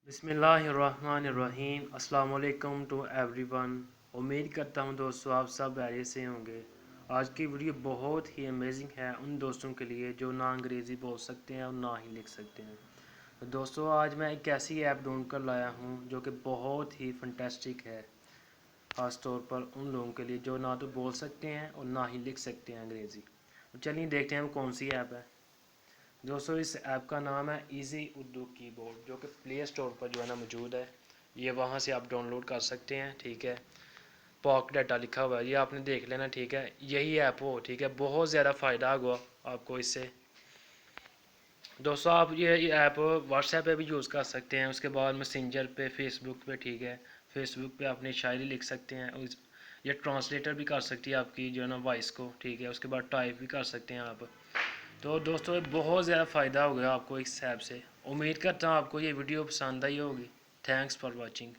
बिस्मिल्लाहिर्रहमानिर्रहीम। अस्सलाम वालेकुम टू एवरीवन। उम्मीद करता हूँ दोस्तों आप सब खैरियत से होंगे। आज की वीडियो बहुत ही अमेजिंग है उन दोस्तों के लिए जो ना अंग्रेज़ी बोल सकते हैं और ना ही लिख सकते हैं। तो दोस्तों आज मैं एक ऐसी ऐप ढूंढ कर लाया हूँ जो कि बहुत ही फंटेस्टिक है, ख़ास तौर पर उन लोगों के लिए जो ना तो बोल सकते हैं और ना ही लिख सकते हैं अंग्रेज़ी। तो चलिए देखते हैं वो कौन सी ऐप है। दोस्तों इस ऐप का नाम है इजी उर्दू कीबोर्ड, जो कि प्ले स्टोर पर जो है ना मौजूद है। ये वहाँ से आप डाउनलोड कर सकते हैं, ठीक है। पॉक डाटा लिखा हुआ है, ये आपने देख लेना, ठीक है। यही ऐप हो, ठीक है। बहुत ज़्यादा फ़ायदा होगा आपको इससे। दोस्तों आप ये ऐप व्हाट्सएप पे भी यूज़ कर सकते हैं, उसके बाद मैसेंजर पे, फेसबुक पे, ठीक है। फेसबुक पे अपनी शायरी लिख सकते हैं, ये ट्रांसलेटर भी कर सकती है आपकी जो है ना वॉइस को, ठीक है। उसके बाद टाइप भी कर सकते हैं आप। तो दोस्तों बहुत ज़्यादा फ़ायदा हो गया आपको इस ऐप से। उम्मीद करता हूँ आपको ये वीडियो पसंद आई होगी। Thanks for watching.